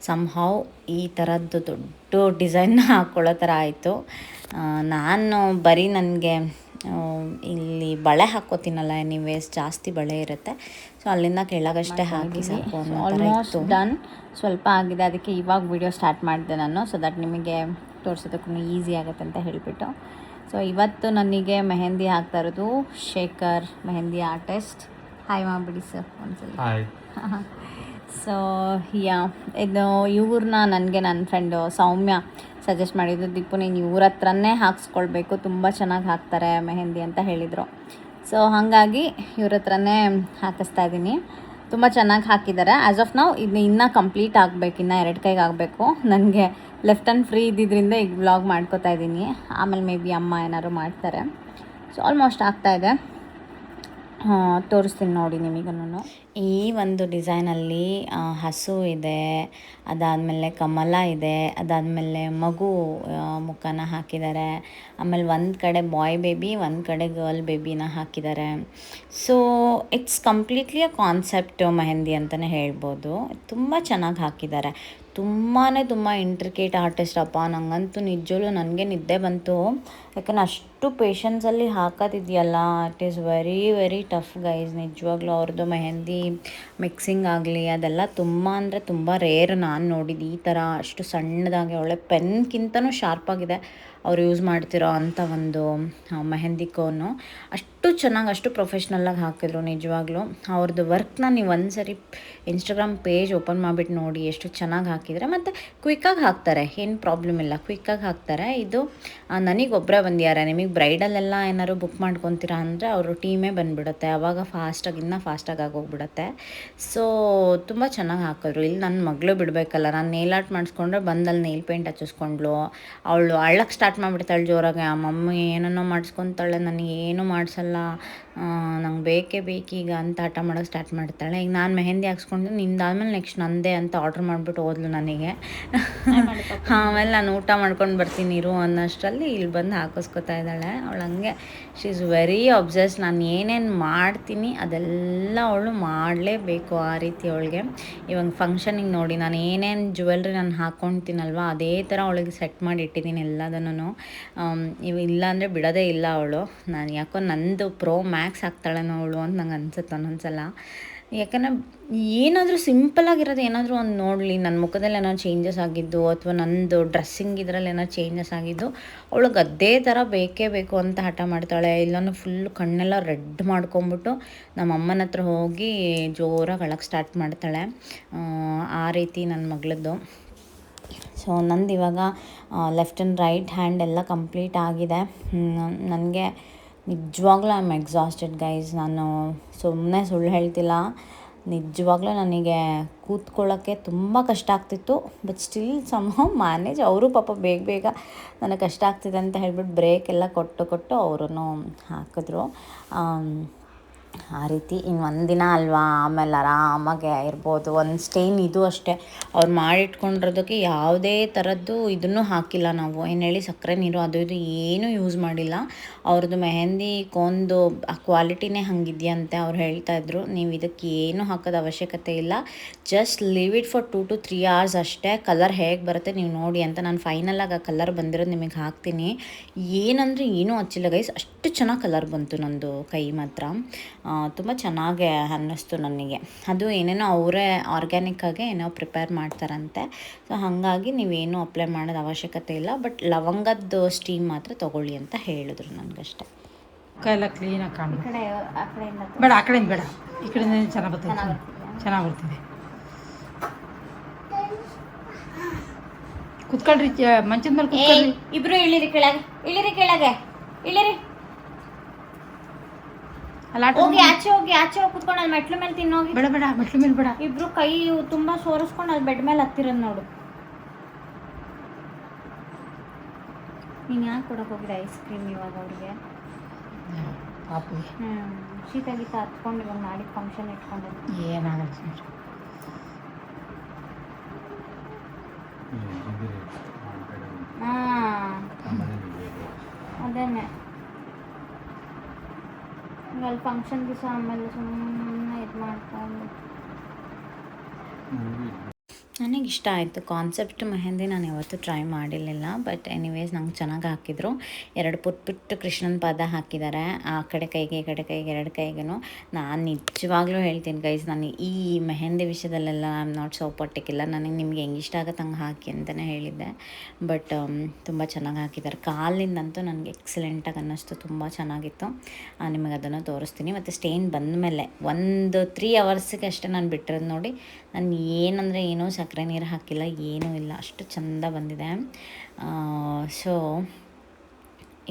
[SPEAKER 1] ಸಮ್ಹೌ ಈ ಥರದ್ದು ದೊಡ್ಡ ಡಿಸೈನ್ನ ಹಾಕ್ಕೊಳ್ಳೋ ಥರ ಆಯಿತು. ನಾನು ಬರೀ ನನಗೆ ಇಲ್ಲಿ ಬಳೆ ಹಾಕ್ಕೋತೀನಲ್ಲ, ಎನಿವೇಸ್ ಜಾಸ್ತಿ ಬಳೆ ಇರುತ್ತೆ, ಸೊ ಅಲ್ಲಿಂದ ಕೆಳಗಷ್ಟೇ ಹಾಕಿ ಸಾಕು ಅನ್ನೋ ಥರ ಇತ್ತು. ಡನ್, ಸ್ವಲ್ಪ ಆಗಿದೆ, ಅದಕ್ಕೆ ಇವಾಗ ವಿಡಿಯೋ ಸ್ಟಾರ್ಟ್ ಮಾಡಿದೆ ನಾನು, ಸೊ ದಟ್ ನಿಮಗೆ ತೋರಿಸೋದಕ್ಕೂ ಈಸಿ ಆಗುತ್ತೆ ಅಂತ ಹೇಳಿಬಿಟ್ಟು. ಸೊ ಇವತ್ತು ನನಗೆ ಮೆಹಂದಿ ಹಾಕ್ತಾ ಇರೋದು ಶೇಖರ್, ಮೆಹಂದಿ ಆರ್ಟಿಸ್ಟ್. ಹಾಯ್ ಮಾಡಿಬಿಡಿ ಸರ್ ಒಂದ್ಸಲ. ಸೊ ಇದು ಇವ್ರನ್ನ ನನಗೆ ನನ್ನ ಫ್ರೆಂಡು ಸೌಮ್ಯ ಸಜೆಸ್ಟ್ ಮಾಡಿದ್ದು. ದೀಪು ನೀನು ಇವ್ರ ಹತ್ರನೇ ಹಾಕ್ಸ್ಕೊಳ್ಬೇಕು, ತುಂಬ ಚೆನ್ನಾಗಿ ಹಾಕ್ತಾರೆ ಮೆಹಂದಿ ಅಂತ ಹೇಳಿದರು. ಸೊ ಹಾಗಾಗಿ ಇವ್ರ ಹತ್ರನೇ ಹಾಕಿಸ್ತಾ ಇದ್ದೀನಿ. ತುಂಬ ಚೆನ್ನಾಗಿ ಹಾಕಿದ್ದಾರೆ. ಆ್ಯಸ್ ಆಫ್ ನಾವು ಇದು ಇನ್ನೂ ಕಂಪ್ಲೀಟ್ ಆಗಬೇಕು, ಇನ್ನೂ 2 ಕೈಗೆ ಆಗಬೇಕು. ನನಗೆ ಲೆಫ್ಟ್ ಹ್ಯಾಂಡ್ ಫ್ರೀ ಇದ್ದಿದ್ದರಿಂದ ಈಗ ವ್ಲಾಗ್ ಮಾಡ್ಕೋತಾ ಇದ್ದೀನಿ. ಆಮೇಲೆ ಮೇ ಬಿ ಅಮ್ಮ ಏನಾದ್ರು ಮಾಡ್ತಾರೆ. ಸೊ ಆಲ್ಮೋಸ್ಟ್ ಆಗ್ತಾಯಿದೆ, ತೋರಿಸ್ತೀನಿ ನೋಡಿ ನಿಮಗೂ. ಈ ಒಂದು ಡಿಸೈನಲ್ಲಿ ಹಸು ಇದೆ, ಅದಾದಮೇಲೆ ಕಮಲ ಇದೆ, ಅದಾದಮೇಲೆ ಮಗು ಮುಖನ ಹಾಕಿದ್ದಾರೆ. ಆಮೇಲೆ ಒಂದು ಕಡೆ ಬಾಯ್ ಬೇಬಿ, ಒಂದು ಕಡೆ ಗರ್ಲ್ ಬೇಬಿನ ಹಾಕಿದ್ದಾರೆ. So it's completely a concept mehndi ಅಂತಲೇ ಹೇಳ್ಬೋದು. ತುಂಬ ಚೆನ್ನಾಗಿ ಹಾಕಿದ್ದಾರೆ. ತುಂಬ ಇಂಟ್ರಿಕೇಟ್ ಆರ್ಟಿಸ್ಟ್ ಅಪ್ಪ. ನನಗಂತೂ ನಿಜವೂ ನನಗೆ ನಿದ್ದೆ ಬಂತು. ಯಾಕಂದರೆ ಅಷ್ಟು ಪೇಷನ್ಸಲ್ಲಿ ಹಾಕೋದಿದೆಯಲ್ಲ, it is very tough guys. ನಿಜವಾಗ್ಲೂ ಅವ್ರದ್ದು ಮೆಹಂದಿ ಮಿಕ್ಸಿಂಗ್ ಆಗಲಿ ಅದೆಲ್ಲ ತುಂಬ ಅಂದರೆ ತುಂಬ ರೇರ್ ನಾನು ನೋಡಿದ್ದು. ಈ ಥರ ಅಷ್ಟು ಸಣ್ಣದಾಗಿ ಒಳ್ಳೆ ಪೆನ್ಗಿಂತನೂ ಶಾರ್ಪಾಗಿದೆ ಅವ್ರು ಯೂಸ್ ಮಾಡ್ತಿರೋ ಅಂಥ ಒಂದು ಮೆಹಂದಿ ಕೋನು. ಅಷ್ಟು ಚೆನ್ನಾಗಿ, ಅಷ್ಟು ಪ್ರೊಫೆಷ್ನಲ್ಲಾಗಿ ಹಾಕಿದ್ರು ನಿಜವಾಗ್ಲೂ. ಅವ್ರದ್ದು ವರ್ಕ್ನ ನೀವು ಒಂದು ಸರಿ ಇನ್ಸ್ಟಾಗ್ರಾಮ್ ಪೇಜ್ ಓಪನ್ ಮಾಡಿಬಿಟ್ಟು ನೋಡಿ, ಎಷ್ಟು ಚೆನ್ನಾಗಿ ಹಾಕಿದರೆ. ಮತ್ತು ಕ್ವಿಕ್ಕಾಗಿ ಹಾಕ್ತಾರೆ, ಏನು ಪ್ರಾಬ್ಲಮ್ ಇಲ್ಲ, ಕ್ವಿಕ್ಕಾಗಿ ಹಾಕ್ತಾರೆ. ಇದು ನನಗೊಬ್ಬರೇ ಬಂದಿದ್ದಾರೆ. ನಿಮಗೆ ಬ್ರೈಡಲ್ಲೆಲ್ಲ ಏನಾದ್ರು ಬುಕ್ ಮಾಡ್ಕೊತೀರಾ ಅಂದರೆ ಅವರು ಟೀಮೇ ಬಂದುಬಿಡುತ್ತೆ, ಆವಾಗ ಇನ್ನೂ ಫಾಸ್ಟಾಗಿ ಆಗೋಗ್ಬಿಡುತ್ತೆ. ಸೊ ತುಂಬ ಚೆನ್ನಾಗಿ ಹಾಕಿದ್ರು. ಇಲ್ಲಿ ನನ್ನ ಮಗಳು ಬಿಡಬೇಕಲ್ಲ, ನಾನು ನೇಲ್ ಆರ್ಟ್ ಮಾಡಿಸ್ಕೊಂಡ್ರೆ ಬಂದಲ್ಲಿ ನೇಲ್ ಪೇಂಟ್ ಹಚ್ಚಿಸ್ಕೊಂಡ್ಲು. ಅವಳು ಅಳ್ಳಕ್ಕೆ ಸ್ಟಾರ್ಟ್ ಮಾಡಿಬಿಡ್ತಾಳೆ ಜೋರಾಗಿ. ಆ ಮಮ್ಮಿ ಏನನ್ನೋ ಮಾಡಿಸ್ಕೊತಾಳೆ, ನನಗೆ ಏನೂ ಮಾಡಿಸಲ್ಲ, ನಂಗೆ ಬೇಕೀಗ ಅಂತ ಹಠ ಮಾಡೋಕ್ಕೆ ಸ್ಟಾರ್ಟ್ ಮಾಡ್ತಾಳೆ. ಈಗ ನಾನು ಮೆಹಂದಿ ಹಾಕ್ಸ್ಕೊಂಡು ನಿಂದಾದ್ಮೇಲೆ ನೆಕ್ಸ್ಟ್ ನಂದೇ ಅಂತ ಆರ್ಡ್ರ್ ಮಾಡಿಬಿಟ್ಟು ಹೋದ್ಲು ನನಗೆ. ಆಮೇಲೆ ನಾನು ಊಟ ಮಾಡ್ಕೊಂಡು ಬರ್ತೀನಿ ಇರು ಅನ್ನೋಷ್ಟರಲ್ಲಿ ಇಲ್ಲಿ ಬಂದು ಹಾಕಿಸ್ಕೊತಾ ಇದ್ದಾಳೆ. ಅವಳು ಹಂಗೆ ಶಿ ಈಸ್ ವೆರಿ ಅಬ್ಸೆಸ್. ನಾನು ಏನೇನು ಮಾಡ್ತೀನಿ ಅದೆಲ್ಲ ಅವಳು ಮಾಡಲೇಬೇಕು, ಆ ರೀತಿ ಅವಳಿಗೆ. ಇವಾಗ ಫಂಕ್ಷನಿಗೆ ನೋಡಿ, ನಾನು ಏನೇನು ಜ್ಯುವೆಲ್ರಿ ನಾನು ಹಾಕ್ಕೊಳ್ತೀನಲ್ವ ಅದೇ ಥರ ಅವಳಿಗೆ ಸೆಟ್ ಮಾಡಿ ಇಟ್ಟಿದ್ದೀನಿ ಎಲ್ಲದನ್ನು. ಇಲ್ಲ ಅಂದರೆ ಬಿಡೋದೇ ಇಲ್ಲ ಅವಳು. ನಾನು ಯಾಕೋ ನಂದು ಪ್ರೋ ಮ್ಯಾಕ್ಸ್ ಹಾಕ್ತಾಳೇನೋ ಅವಳು ಅಂತ ನಂಗೆ ಅನ್ಸುತ್ತೆ ಒಂದೊಂದ್ಸಲ. ಯಾಕಂದರೆ ಏನಾದರೂ ಸಿಂಪಲ್ಲಾಗಿರೋದು ಏನಾದರೂ ಒಂದು ನೋಡಲಿ, ನನ್ನ ಮುಖದಲ್ಲಿ ಏನಾದ್ರು ಚೇಂಜಸ್ ಆಗಿದ್ದು ಅಥವಾ ನಂದು ಡ್ರೆಸ್ಸಿಂಗ್ ಇದರಲ್ಲಿ ಏನಾದ್ರು ಚೇಂಜಸ್ ಆಗಿದ್ದು ಅವಳಿಗೆ ಅದೇ ಥರ ಬೇಕೇ ಬೇಕು ಅಂತ ಹಠ ಮಾಡ್ತಾಳೆ. ಇಲ್ಲಾಂದ್ರೆ ಫುಲ್ ಕಣ್ಣೆಲ್ಲ ರೆಡ್ ಮಾಡ್ಕೊಂಬಿಟ್ಟು ನಮ್ಮ ಅಮ್ಮನ ಹತ್ರ ಹೋಗಿ ಜೋರಾಗಿ ಅಳಕ್ಕೆ ಸ್ಟಾರ್ಟ್ ಮಾಡ್ತಾಳೆ. ಆ ರೀತಿ ನನ್ನ ಮಗಳದ್ದು. ಸೊ ನಂದು ಇವಾಗ ಲೆಫ್ಟ್ ಆ್ಯಂಡ್ ರೈಟ್ ಹ್ಯಾಂಡ್ ಎಲ್ಲ ಕಂಪ್ಲೀಟ್ ಆಗಿದೆ. ನನಗೆ ನಿಜವಾಗ್ಲೂ ಐ ಆಮ್ ಎಕ್ಸಾಸ್ಟೆಡ್ ಗೈಸ್. ನಾನು ಸುಮ್ಮನೆ ಸುಳ್ಳು ಹೇಳ್ತಿಲ್ಲ. ನಿಜವಾಗ್ಲೂ ನನಗೆ ಕೂತ್ಕೊಳ್ಳೋಕ್ಕೆ ತುಂಬ ಕಷ್ಟ ಆಗ್ತಿತ್ತು. But still somehow manage. ಅವರು ಪಾಪ ಬೇಗ ಬೇಗ ನನಗೆ ಕಷ್ಟ ಆಗ್ತಿದೆ ಅಂತ ಹೇಳ್ಬಿಟ್ಟು ಬ್ರೇಕ್ ಎಲ್ಲ ಕೊಟ್ಟು ಅವರೂ ಹಾಕಿದ್ರು. ಆ ರೀತಿ ಇನ್ನು ಒಂದಿನ ಅಲ್ವಾ, ಆಮೇಲೆ ಆರಾಮಾಗೆ ಇರ್ಬೋದು. ಒಂದು ಸ್ಟೇನ್ ಇದು ಅಷ್ಟೇ, ಅವ್ರು ಮಾಡಿಟ್ಕೊಂಡಿರೋದಕ್ಕೆ ಯಾವುದೇ ಥರದ್ದು ಇದನ್ನು ಹಾಕಿಲ್ಲ ನಾವು. ಏನು ಹೇಳಿ ಸಕ್ಕರೆ ನೀರು ಅದು ಇದು ಏನೂ ಯೂಸ್ ಮಾಡಿಲ್ಲ. ಅವ್ರದ್ದು ಮೆಹಂದಿ ಕೊಂದು ಆ ಕ್ವಾಲಿಟಿನೇ ಹಂಗಿದೆಯಂತೆ. ಅವ್ರು ಹೇಳ್ತಾಯಿದ್ರು ನೀವು ಇದಕ್ಕೆ ಏನೂ ಹಾಕೋದು ಅವಶ್ಯಕತೆ ಇಲ್ಲ, just leave it for 2 to 3 hours ಅಷ್ಟೇ, ಕಲರ್ ಹೇಗೆ ಬರುತ್ತೆ ನೀವು ನೋಡಿ ಅಂತ. ನಾನು ಫೈನಲಾಗಿ ಆ ಕಲರ್ ಬಂದಿರೋದು ನಿಮಗೆ ಹಾಕ್ತೀನಿ. ಏನಂದರೆ ಏನೂ ಹಚ್ಚಿಲ್ಲ ಗೈಸ್, ಅಷ್ಟು ಚೆನ್ನಾಗಿ ಕಲರ್ ಬಂತು ನಂದು ಕೈ ಮಾತ್ರ. ತುಂಬ ಚೆನ್ನಾಗೆ ಅನ್ನಿಸ್ತು ನನಗೆ. ಅದು ಏನೇನೋ ಅವರೇ ಆರ್ಗ್ಯಾನಿಕ್ಕಾಗೆ ಏನೋ ಪ್ರಿಪೇರ್ ಮಾಡ್ತಾರಂತೆ. ಸೊ ಹಾಗಾಗಿ ನೀವೇನು ಅಪ್ಲೈ ಮಾಡೋದು ಅವಶ್ಯಕತೆ ಇಲ್ಲ, ಬಟ್ ಲವಂಗದ್ದು ಸ್ಟೀಮ್ ಮಾತ್ರ ತೊಗೊಳ್ಳಿ ಅಂತ ಹೇಳಿದ್ರು ನನಗಷ್ಟೆ.
[SPEAKER 3] ಕೈಯೆಲ್ಲ ಕ್ಲೀನಾಗಿ ಕಾಣು.
[SPEAKER 1] ಕಡೆ ಆ ಕಡೆಯಿಂದ
[SPEAKER 3] ಬೇಡ, ಆ ಕಡೆಯಿಂದ ಬೇಡ, ಈ ಕಡೆಯಿಂದ ಚೆನ್ನಾಗಿ ಬರ್ತದೆ. ಚೆನ್ನಾಗಿ ಬರ್ತಿದೆ. ಕುತ್ಕೊಳ್ರಿ, ಮಂಚದ ಮೇಲೆ ಕುತ್ಕೊಳ್ರಿ.
[SPEAKER 1] ಇಬ್ರು ಇಳಿರಿ ಕೆಳಗೆ, ಇಳಿರಿ.
[SPEAKER 3] ಅಲ್ಲ
[SPEAKER 1] ಹೋಗಿ ಆಚೆ ಹೋಗಿ ಕುತ್ಕೊಂಡು ಅಲ್ಲಿ ಮೆಟ್ಲು ಮೇಲೆ ತಿನ್ನೋಗಿ.
[SPEAKER 3] ಬೇಡ ಮೆಟ್ಲು ಮೇಲೆ ಬೇಡ.
[SPEAKER 1] ಇಬ್ರು ಕೈ ತುಂಬಾ ಸೋರಿಸ್ಕೊಂಡು ಅಲ್ಲಿ ಬೆಡ್ ಮೇಲೆ ಹತ್ತಿರೋದು ನೋಡು. ನೀನು ಯಾಕೆ ಕೊಡಕ್ಕೆ ಹೋಗಿದೆ ಐಸ್ ಕ್ರೀಮ್ ಇವಾಗ ಅವ್ರಿಗೆ?
[SPEAKER 3] ಪಾಪು
[SPEAKER 1] ಶೀತ ಗೀತ ಹತ್ಕೊಂಡು ಇವಾಗ ನಾಡಿದ್ದು ಫಂಕ್ಷನ್ ಇಟ್ಕೊಂಡಿದ್ದು
[SPEAKER 3] ಏನಾಗಲ್ಲ ಸುಮ್ಮನೆ.
[SPEAKER 1] ಅದೇನೆ ಅಲ್ಲಿ ಫಂಕ್ಷನ್ ದಿವಸ ಆಮೇಲೆ ಸುಮ್ಮನೆ ಇದು ಮಾಡ್ಕೊಂಡು. ನನಗೆ ಇಷ್ಟ ಆಯಿತು ಕಾನ್ಸೆಪ್ಟ್ ಮೆಹಂದಿ. ನಾನು ಯಾವತ್ತೂ ಟ್ರೈ ಮಾಡಿರಲಿಲ್ಲ, ಬಟ್ ಎನಿವೇಸ್ ನಂಗೆ ಚೆನ್ನಾಗಿ ಹಾಕಿದ್ರು. 2 ಪುಟ್ಟ ಕೃಷ್ಣನ ಪಾದ ಹಾಕಿದ್ದಾರೆ, ಆ ಕಡೆ ಕೈಗೆ ಈ ಕಡೆ ಕೈಗೆ 2 ಕೈಗೂ. ನಾನು ನಿಜವಾಗ್ಲೂ ಹೇಳ್ತೀನಿ ಗೈಸ್, ನಾನು ಈ ಮೆಹಂದಿ ವಿಷಯದಲ್ಲೆಲ್ಲ I am not so particular. ನನಗೆ ನಿಮಗೆ ಹೆಂಗೆ ಇಷ್ಟ ಆಗುತ್ತೆ ಹಂಗೆ ಹಾಕಿ ಅಂತಲೇ ಹೇಳಿದ್ದೆ. ಬಟ್ ತುಂಬ ಚೆನ್ನಾಗಿ ಹಾಕಿದ್ದಾರೆ. ಕಾಲಿಂದಂತೂ ನನಗೆ ಎಕ್ಸಲೆಂಟಾಗಿ ಅನ್ನಿಸ್ತು, ತುಂಬ ಚೆನ್ನಾಗಿತ್ತು. ನಿಮಗೆ ಅದನ್ನು ತೋರಿಸ್ತೀನಿ. ಮತ್ತು ಸ್ಟೇನ್ ಬಂದಮೇಲೆ ಒಂದು 3 ಅವರ್ಸಿಗೆ ಅಷ್ಟೇ ನಾನು ಬಿಟ್ಟಿರೋದು ನೋಡಿ. ನಾನು ಏನಂದರೆ ಏನೂ ಸಕ್ಕರೆ ನೀರು ಹಾಕಿಲ್ಲ, ಏನೂ ಇಲ್ಲ, ಅಷ್ಟು ಚೆಂದ ಬಂದಿದೆ. ಸೊ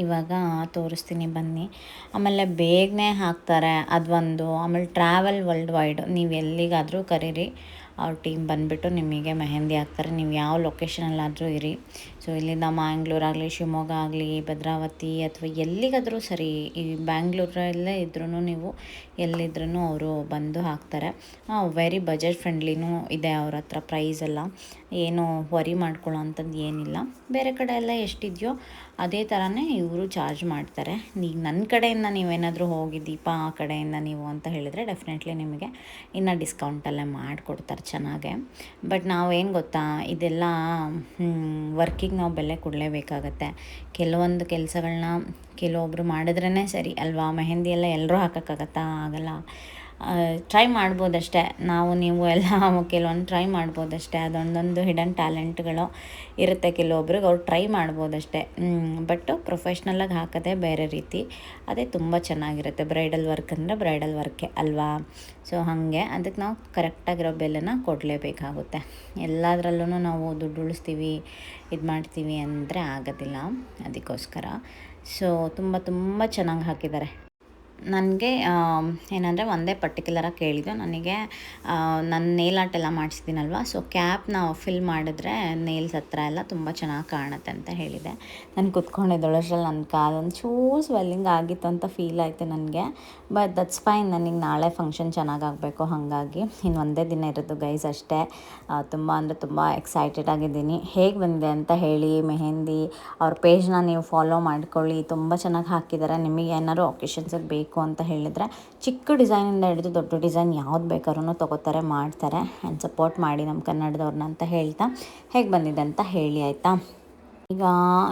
[SPEAKER 1] ಇವಾಗ ತೋರಿಸ್ತೀನಿ ಬನ್ನಿ. ಆಮೇಲೆ ಬೇಗನೆ ಹಾಕ್ತಾರೆ ಅದೊಂದು. ಆಮೇಲೆ ಟ್ರಾವೆಲ್ ವರ್ಲ್ಡ್ ವೈಡ್, ನೀವು ಎಲ್ಲಿಗಾದರೂ ಕರೀರಿ, ಅವ್ರ ಟೀಮ್ ಬಂದುಬಿಟ್ಟು ನಿಮಗೆ ಮೆಹಂದಿ ಹಾಕ್ತಾರೆ. ನೀವು ಯಾವ ಲೊಕೇಶನಲ್ಲಾದರೂ ಇರಿ. ಸೊ ಇಲ್ಲಿಂದ ಮ್ಯಾಂಗ್ಳೂರಾಗಲಿ, ಶಿವಮೊಗ್ಗ ಆಗಲಿ, ಭದ್ರಾವತಿ ಅಥವಾ ಎಲ್ಲಿಗಾದರೂ ಸರಿ, ಈ ಬ್ಯಾಂಗ್ಳೂರಲ್ಲೇ ಇದ್ರೂ ನೀವು ಎಲ್ಲಿದ್ರೂ ಅವರು ಬಂದು ಹಾಕ್ತಾರೆ. ವೆರಿ ಬಜೆಟ್ ಫ್ರೆಂಡ್ಲಿನೂ ಇದೆ ಅವ್ರ ಹತ್ರ. ಪ್ರೈಸೆಲ್ಲ ಏನು ವರಿ ಮಾಡ್ಕೊಳ್ಳೋ ಅಂಥದ್ದು ಏನಿಲ್ಲ. ಬೇರೆ ಕಡೆ ಎಲ್ಲ ಎಷ್ಟಿದೆಯೋ ಅದೇ ಥರನೇ ಇವರು ಚಾರ್ಜ್ ಮಾಡ್ತಾರೆ. ಈಗ ನನ್ನ ಕಡೆಯಿಂದ ನೀವೇನಾದರೂ ಹೋಗಿ ದೀಪ ಆ ಕಡೆಯಿಂದ ನೀವು ಅಂತ ಹೇಳಿದರೆ ಡೆಫಿನೆಟ್ಲಿ ನಿಮಗೆ ಇನ್ನು ಡಿಸ್ಕೌಂಟಲ್ಲೇ ಮಾಡಿಕೊಡ್ತಾರೆ ಚೆನ್ನಾಗೆ. ಬಟ್ ನಾವೇನು ಗೊತ್ತಾ, ಇದೆಲ್ಲ ವರ್ಕಿಗೆ ನಾವು ಬೆಲೆ ಕೊಡಲೇಬೇಕಾಗತ್ತೆ. ಕೆಲವೊಂದು ಕೆಲಸಗಳನ್ನ ಕೆಲವೊಬ್ಬರು ಮಾಡಿದ್ರೇ ಸರಿ ಅಲ್ವಾ. ಮೆಹಂದಿ ಎಲ್ಲ ಎಲ್ಲರೂ ಹಾಕೋಕ್ಕಾಗತ್ತಾ? ಆಗಲ್ಲ. ಟ್ರೈ ಮಾಡ್ಬೋದಷ್ಟೇ, ನಾವು ನೀವು ಎಲ್ಲ ಕೆಲವೊಂದು ಟ್ರೈ ಮಾಡ್ಬೋದಷ್ಟೇ. ಅದೊಂದೊಂದು ಹಿಡನ್ ಟ್ಯಾಲೆಂಟ್ಗಳು ಇರುತ್ತೆ ಕೆಲವೊಬ್ರಿಗೆ, ಅವ್ರು ಟ್ರೈ ಮಾಡ್ಬೋದಷ್ಟೇ. ಬಟ್ ಪ್ರೊಫೆಷ್ನಲಾಗಿ ಹಾಕೋದೇ ಬೇರೆ ರೀತಿ, ಅದೇ ತುಂಬ ಚೆನ್ನಾಗಿರುತ್ತೆ. ಬ್ರೈಡಲ್ ವರ್ಕ್ ಅಂದರೆ ಬ್ರೈಡಲ್ ವರ್ಕೆ ಅಲ್ವಾ. ಸೊ ಹಾಗೆ ಅದಕ್ಕೆ ನಾವು ಕರೆಕ್ಟಾಗಿರೋ ಬೆಲೆನ ಕೊಡಲೇಬೇಕಾಗುತ್ತೆ. ಎಲ್ಲದರಲ್ಲೂ ನಾವು ದುಡ್ಡು ಉಳಿಸ್ತೀವಿ, ಇದು ಮಾಡ್ತೀವಿ ಅಂದರೆ ಆಗೋದಿಲ್ಲ. ಅದಕ್ಕೋಸ್ಕರ ಸೊ ತುಂಬ ಚೆನ್ನಾಗಿ ಹಾಕಿದ್ದಾರೆ. ನನಗೆ ಏನಂದರೆ ಒಂದೇ ಪರ್ಟಿಕ್ಯುಲರಾಗಿ ಕೇಳಿದ್ದು, ನನಗೆ ನನ್ನ ನೇಲ್ ಆರ್ಟ್ ಎಲ್ಲ ಮಾಡಿಸಿದ್ದೀನಲ್ವ, ಸೊ ಕ್ಯಾಪ್ನ ಫಿಲ್ ಮಾಡಿದ್ರೆ ನೇಲ್ಸ್ ಹತ್ರ ಎಲ್ಲ ತುಂಬ ಚೆನ್ನಾಗಿ ಕಾಣುತ್ತೆ ಅಂತ ಹೇಳಿದೆ. ನಾನು ಕುತ್ಕೊಂಡಿದ್ದೊಳಷ್ಟ್ರಲ್ಲಿ ನನ್ನ ಕಾಲೊಂದು ಚೂರು ಸ್ವೆಲ್ಲಿಂಗ್ ಆಗಿತ್ತು ಅಂತ ಫೀಲ್ ಆಯಿತು ನನಗೆ. ಬಟ್ ದಟ್ಸ್ ಫೈನ್, ನನಗೆ ನಾಳೆ ಫಂಕ್ಷನ್ ಚೆನ್ನಾಗಾಗಬೇಕು, ಹಾಗಾಗಿ ಇನ್ನು ಒಂದೇ ದಿನ ಇರೋದು ಗೈಸ್ ಅಷ್ಟೇ. ತುಂಬ ಅಂದರೆ ತುಂಬ ಎಕ್ಸೈಟೆಡ್ ಆಗಿದ್ದೀನಿ. ಹೇಗೆ ಬಂದಿದೆ ಅಂತ ಹೇಳಿ. ಮೆಹಂದಿ ಅವ್ರ ಪೇಜ್ನ ನೀವು ಫಾಲೋ ಮಾಡ್ಕೊಳ್ಳಿ, ತುಂಬ ಚೆನ್ನಾಗಿ ಹಾಕಿದ್ದಾರೆ. ನಿಮಗೆ ಏನಾದ್ರು ಒಕೇಶನ್ಸಿಗೆ ಬೇಕು ಅಂತ ಹೇಳಿದರೆ ಚಿಕ್ಕ ಡಿಸೈನಿಂದ ಹಿಡಿದು ದೊಡ್ಡ ಡಿಸೈನ್ ಯಾವ್ದು ಬೇಕಾದ್ರೂ ತೊಗೋತಾರೆ, ಮಾಡ್ತಾರೆ. ಆ್ಯಂಡ್ ಸಪೋರ್ಟ್ ಮಾಡಿ ನಮ್ಮ ಕನ್ನಡದವ್ರನ್ನ ಅಂತ ಹೇಳ್ತಾ, ಹೇಗೆ ಬಂದಿದೆ ಅಂತ ಹೇಳಿ ಆಯಿತಾ. ಈಗ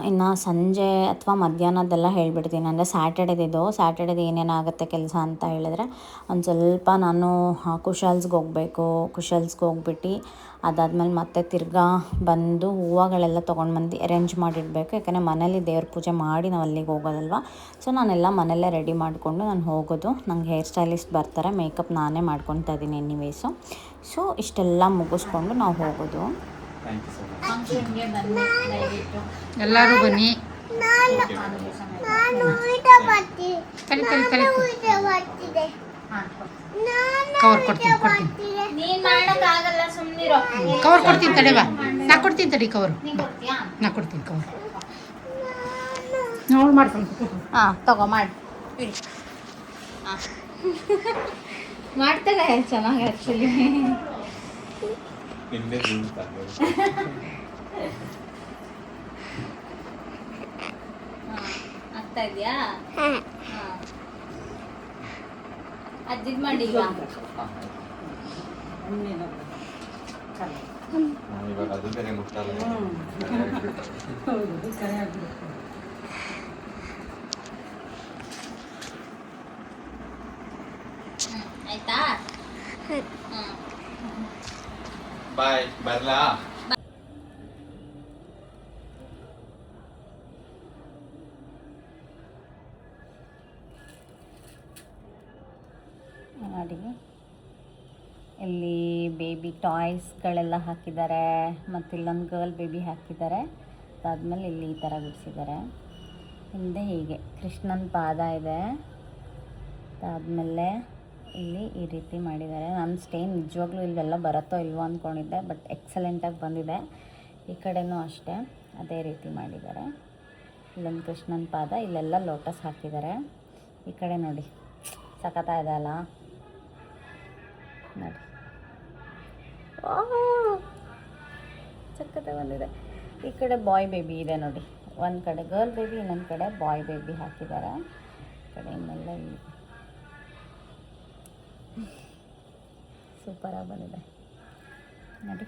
[SPEAKER 1] ಇನ್ನು ಸಂಜೆ ಅಥವಾ ಮಧ್ಯಾಹ್ನದ್ದೆಲ್ಲ ಹೇಳ್ಬಿಡ್ತೀನಿ. ಅಂದರೆ ಸ್ಯಾಟರ್ಡೇದು ಏನೇನಾಗುತ್ತೆ ಕೆಲಸ ಅಂತ ಹೇಳಿದ್ರೆ, ಒಂದು ಸ್ವಲ್ಪ ನಾನು ಕುಶಲ್ಸ್ಗೆ ಹೋಗ್ಬಿಟ್ಟು ಅದಾದಮೇಲೆ ಮತ್ತೆ ತಿರ್ಗಾ ಬಂದು ಹೂವುಗಳೆಲ್ಲ ತೊಗೊಂಡು ಬಂದು ಅರೇಂಜ್ ಮಾಡಿಡಬೇಕು. ಯಾಕಂದರೆ ಮನೇಲಿ ದೇವ್ರ ಪೂಜೆ ಮಾಡಿ ನಾವು ಅಲ್ಲಿಗೆ ಹೋಗೋದಲ್ವ. ಸೊ ನಾನೆಲ್ಲ ಮನೆಯಲ್ಲೇ ರೆಡಿ ಮಾಡಿಕೊಂಡು ನಾನು ಹೋಗೋದು. ನಂಗೆ ಹೇರ್ ಸ್ಟೈಲಿಸ್ಟ್ ಬರ್ತಾರೆ, ಮೇಕಪ್ ನಾನೇ ಮಾಡ್ಕೊತಾ ಇದ್ದೀನಿ ಎನಿವೇಸು. ಸೊ ಇಷ್ಟೆಲ್ಲ ಮುಗಿಸ್ಕೊಂಡು ನಾವು ಹೋಗೋದು.
[SPEAKER 3] ಎಲ್ಲರೂ ಬನ್ನಿ. ಕವರ್ ಕೊಡ್ತೀನಿ
[SPEAKER 1] ನೀನ್ ಮಾಡಕ್ಕಾಗಲ್ಲ, ಸುಮ್ನಿರೋ.
[SPEAKER 3] ಕವರ್ ಕೊಡ್ತೀನಿ ತಡೆ ಬಾ. ನಾ ಕೊಡ್ತೀನಿ ತಡಿ ಕವರು.
[SPEAKER 1] ನೀನ್ ಕೊಡ್ತೀಯಾ?
[SPEAKER 3] ನಾ ಕೊಡ್ತೀನಿ ಕವರ್. ನಾವು ಮಾಡ್ಕೊಂಡು
[SPEAKER 1] ಹಾ ತಗೋ ಮಾಡಿ ಮಾಡ್ತಾರೆ ಚೆನ್ನಾಗಿ ಆ್ಯಕ್ಚುಲಿ. ಆಗ್ತಾ ಇದೆಯಾ? ಅಜ್ಜಿದ್ ಮಾಡಿ ಈಗ.
[SPEAKER 4] ಇವಾಗ ಅದು ಬೇರೆ ಮುಟ್ಟಲ್ಲ.
[SPEAKER 1] ಆಯ್ತಾ?
[SPEAKER 4] ಬಾಯ್ ಬರ್ಲಾ?
[SPEAKER 1] ನೋಡಿ ಇಲ್ಲಿ ಬೇಬಿ ಟಾಯ್ಸ್ಗಳೆಲ್ಲ ಹಾಕಿದ್ದಾರೆ, ಮತ್ತು ಇಲ್ಲೊಂದು ಗರ್ಲ್ ಬೇಬಿ ಹಾಕಿದ್ದಾರೆ. ಅದಾದಮೇಲೆ ಇಲ್ಲಿ ಈ ಥರ ಗುಡಿಸಿದ್ದಾರೆ. ಹಿಂದೆ ಹೀಗೆ ಕೃಷ್ಣನ ಪಾದ ಇದೆ. ಅದಾದಮೇಲೆ ಇಲ್ಲಿ ಈ ರೀತಿ ಮಾಡಿದ್ದಾರೆ. ನಾನು ಸ್ಟೇನ್ ನಿಜವಾಗ್ಲೂ ಇಲ್ಲೆಲ್ಲ ಬರುತ್ತೋ ಇಲ್ವೋ ಅಂದ್ಕೊಂಡಿದ್ದೆ, ಬಟ್ ಎಕ್ಸಲೆಂಟಾಗಿ ಬಂದಿದೆ. ಈ ಕಡೆನೂ ಅಷ್ಟೇ ಅದೇ ರೀತಿ ಮಾಡಿದ್ದಾರೆ. ಇಲ್ಲೊಂದು ಕೃಷ್ಣನ ಪಾದ, ಇಲ್ಲೆಲ್ಲ ಲೋಟಸ್ ಹಾಕಿದ್ದಾರೆ. ಈ ಕಡೆ ನೋಡಿ ಸಖತ್ತಾಗಿದೆ ಅಲ್ಲ ನೋಡಿ, ಸಖತ್ತಾಗಿ ಬಂದಿದೆ. ಈ ಕಡೆ ಬಾಯ್ ಬೇಬಿ ಇದೆ ನೋಡಿ, ಒಂದು ಕಡೆ ಗರ್ಲ್ ಬೇಬಿ, ಇನ್ನೊಂದು ಕಡೆ ಬಾಯ್ ಬೇಬಿ ಹಾಕಿದ್ದಾರೆ. ಈ ಕಡೆ ಇನ್ನೆಲ್ಲ ಇಲ್ಲಿ ಸೂಪರಾಗಿ ಬಂದಿದೆ ನೋಡಿ.